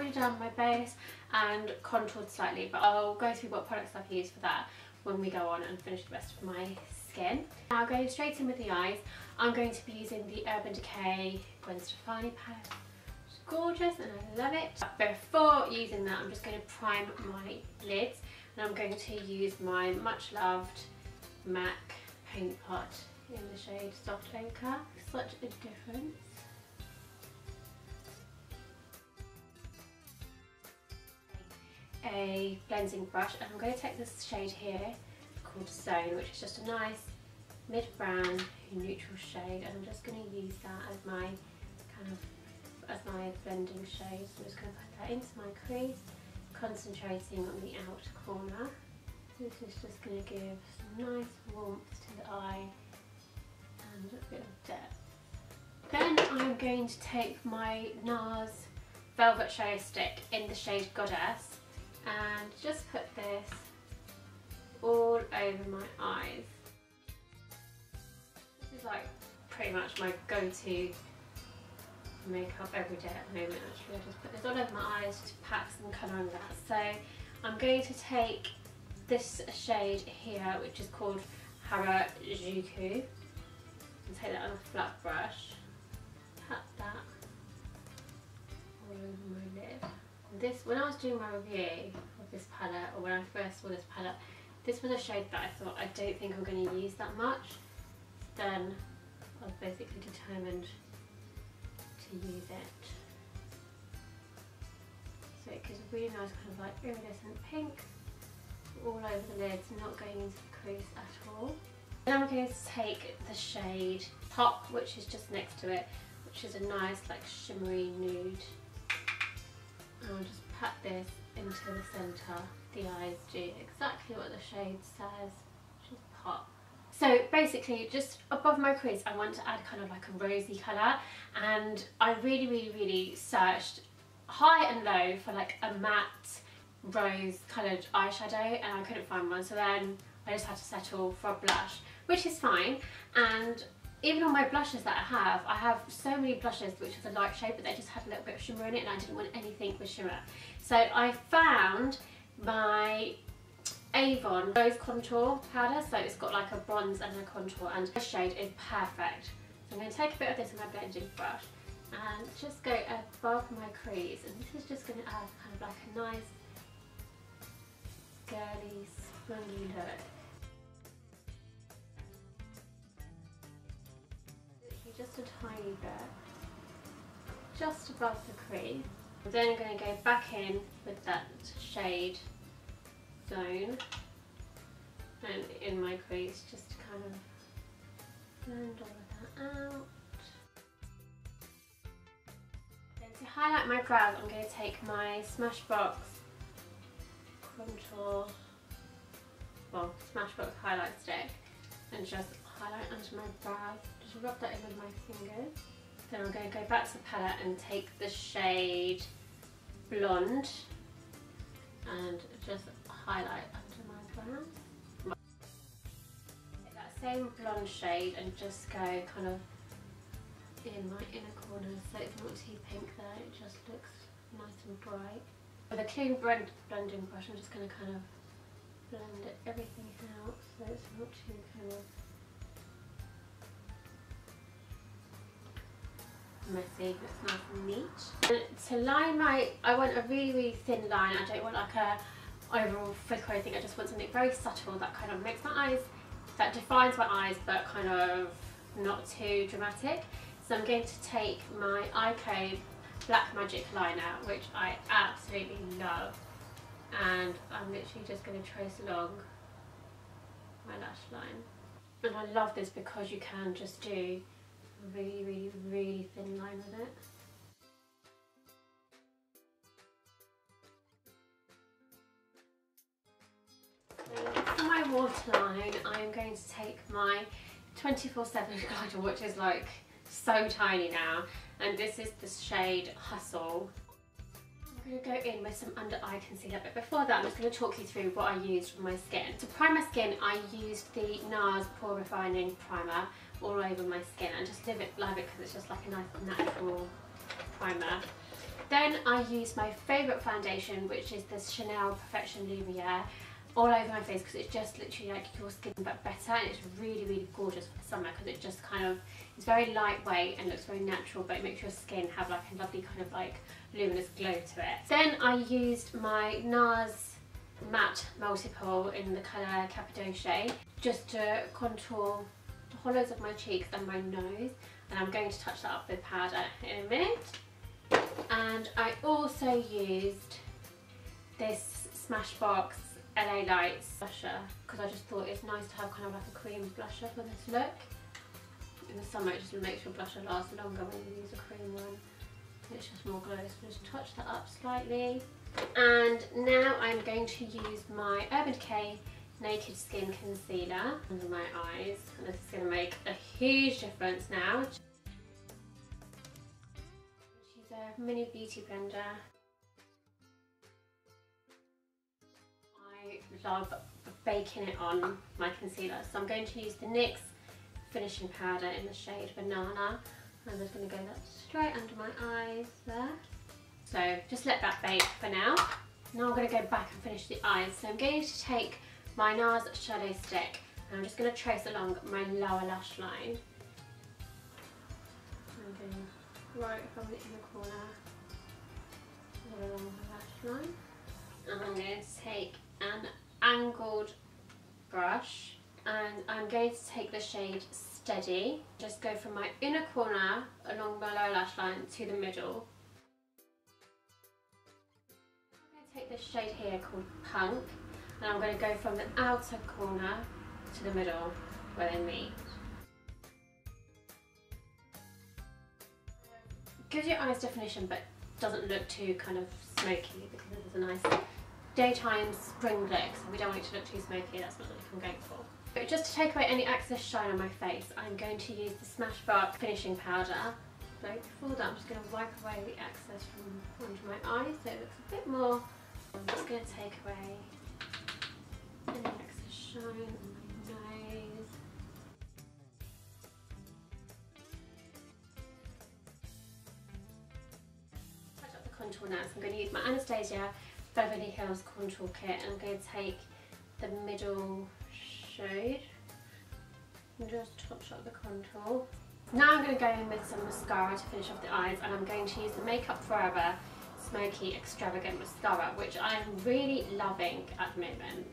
already done my base and contoured slightly, but I'll go through what products I've used for that when we go on and finish the rest of my skin. Now going straight in with the eyes, I'm going to be using the Urban Decay Gwen Stefani palette. It's gorgeous and I love it. But before using that, I'm just going to prime my lids, and I'm going to use my much loved MAC paint pot in the shade Soft Ochre. Such a difference. A blending brush, and I'm going to take this shade here called Zone, which is just a nice mid-brown neutral shade, and I'm just going to use that as my blending shade. So I'm just going to put that into my crease, concentrating on the outer corner. This is just going to give some nice warmth to the eye and a bit of depth. Then I'm going to take my NARS Velvet Shadow Stick in the shade Goddess and just put this all over my eyes. This is like pretty much my go-to makeup every day at the moment actually. I just put this all over my eyes to pack some colour on that. So I'm going to take this shade here, which is called Harajuku, and take that on a flat brush, pat that all over my lid. This, when I was doing my review of this palette, or when I first saw this palette, this was a shade that I thought I don't think I'm going to use that much. Then I was basically determined to use it. So it gives a really nice kind of like iridescent pink all over the lids, not going into the crease at all. Then I'm going to take the shade Pop, which is just next to it, which is a nice like shimmery nude. And I'll just pat this into the centre. The eyes do exactly what the shade says, which is Pop. So basically, just above my crease, I want to add kind of like a rosy colour, and I really searched high and low for like a matte rose coloured eyeshadow, and I couldn't find one. So then I just had to settle for a blush, which is fine. And even on my blushes that I have so many blushes which is a light shade, but they just had a little bit of shimmer in it, and I didn't want anything with shimmer. So I found my AVON Rose Contour Powder, so it's got like a bronze and a contour, and this shade is perfect. So I'm going to take a bit of this in my blending brush and just go above my crease, and this is just going to add kind of like a nice girly, sprungy look. Just a tiny bit, just above the crease. I'm then going to go back in with that shade Zone and in my crease, just to kind of blend all of that out. Then to highlight my brows, I'm going to take my Smashbox contour, well, Smashbox highlight stick, and just highlight under my brows. Just rub that in with my fingers. Then I'm going to go back to the palette and take the shade Blonde and just highlight under my brows. Take that same blonde shade and just go kind of in my inner corner, so it's not too pink there, it just looks nice and bright. With a clean blending brush, I'm just going to kind of blend everything out so it's not too kind of messy, it's nice and neat. And to line I want a really thin line. I don't want like a overall flick or anything. I just want something very subtle that kind of makes my eyes, that defines my eyes, but kind of not too dramatic. So I'm going to take my Eyecode Black Magic liner, which I absolutely love, and I'm literally just going to trace along my lash line. And I love this because you can just do a really thin line with it. For my waterline, I am going to take my 24/7 glider, which is like so tiny now, and this is the shade Hustle. I'm going to go in with some under eye concealer, but before that I'm just going to talk you through what I used for my skin. To prime my skin, I used the NARS Pore Refining Primer all over my skin, and just love it because it's just like a nice natural primer. Then I use my favourite foundation, which is the Chanel Perfection Lumiere, all over my face because it's just literally like your skin but better, and it's really, really gorgeous for the summer because it just kind of, it's very lightweight and looks very natural, but it makes your skin have like a lovely kind of like luminous glow to it. Then I used my NARS Matte Multiple in the colour Cappadocia just to contour the hollows of my cheeks and my nose, and I'm going to touch that up with powder in a minute. And I also used this Smashbox LA Lights blusher because I just thought it's nice to have kind of like a cream blusher for this look. In the summer it just makes your blusher last longer when you use a cream one. It's just more glow, so just touch that up slightly. And now I'm going to use my Urban Decay Naked Skin Concealer under my eyes, and this is going to make a huge difference now. She's a mini beauty blender. I love baking it on my concealer, so I'm going to use the NYX finishing powder in the shade Banana. I'm just going to go that straight under my eyes there. So just let that bake for now. Now I'm going to go back and finish the eyes. So I'm going to take my NARS shadow stick and I'm just going to trace along my lower lash line. I'm going right from the inner corner all along my lash line. And I'm going to take an angled brush and I'm going to take the shade Steady. Just go from my inner corner along my lower lash line to the middle. I'm going to take this shade here called Punk, and I'm going to go from the outer corner to the middle where they meet. Gives your eyes definition but doesn't look too kind of smoky because there's a nice daytime spring look, so we don't want it to look too smoky. That's not the look I'm going for. But just to take away any excess shine on my face, I'm going to use the Smashbox finishing powder. So before that, I'm just going to wipe away the excess from under my eyes so it looks a bit more. I'm just going to take away any excess shine on my nose. Touch up the contour now, so I'm going to use my Anastasia Beverley Hills contour kit, and I'm going to take the middle shade and just touch up the contour. Now I'm going to go in with some mascara to finish off the eyes, and I'm going to use the Makeup Forever Smoky Extravagant Mascara, which I'm really loving at the moment.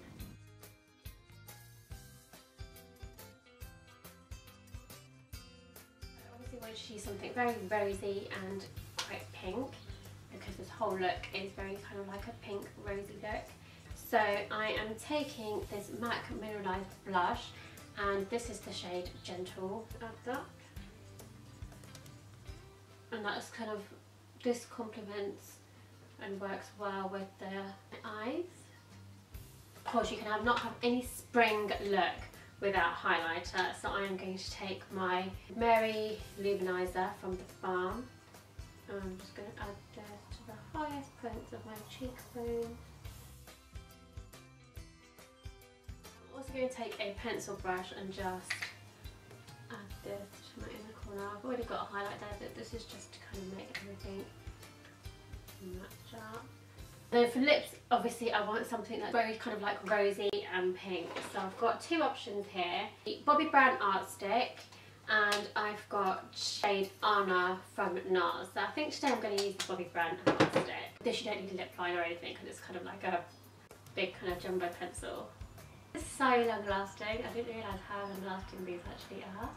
I obviously wanted to use something very rosy and quite pink, because this whole look is very kind of like a pink rosy look. So I am taking this MAC Mineralized blush, and this is the shade Gentle. Add that. And that's kind of, this complements and works well with the eyes. Of course you can not have any spring look without highlighter, so I am going to take my Mary Lou Maniser from theBalm. I'm just going to add this to the highest points of my cheekbone. I'm also going to take a pencil brush and just add this to my inner corner. I've already got a highlight there, but this is just to kind of make everything match up. Then for lips, obviously I want something that's very kind of like rosy and pink. So I've got two options here. The Bobbi Brown Art Stick, and I've got shade Anna from NARS. So I think today I'm going to use the Bobbi Brown Art Stick. This you don't need a lip liner or anything because it's kind of like a big kind of jumbo pencil. It's so long lasting. I didn't realise how long lasting these actually are.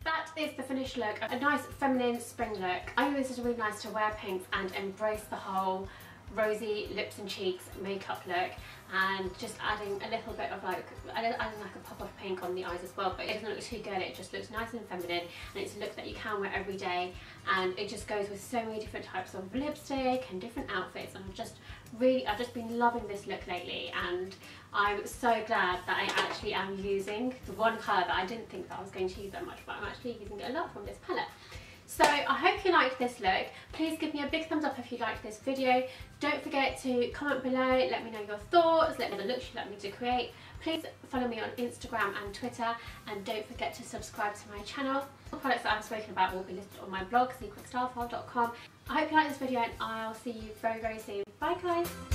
That is the finished look, a nice feminine spring look. I think this is really nice to wear pinks and embrace the whole rosy lips and cheeks makeup look, and just adding a little bit of like, adding like a pop of pink on the eyes as well, but it doesn't look too girly, it just looks nice and feminine, and it's a look that you can wear every day, and it just goes with so many different types of lipstick and different outfits, and I've just been loving this look lately, and I'm so glad that I actually am using the one colour that I didn't think that I was going to use that much, but I'm actually using it a lot from this palette. So I hope you liked this look. Please give me a big thumbs up if you liked this video. Don't forget to comment below, let me know your thoughts, let me know the looks you'd like me to create. Please follow me on Instagram and Twitter, and don't forget to subscribe to my channel. The products that I've spoken about will be listed on my blog, secretstylefile.com. I hope you liked this video, and I'll see you very, very soon. Bye guys!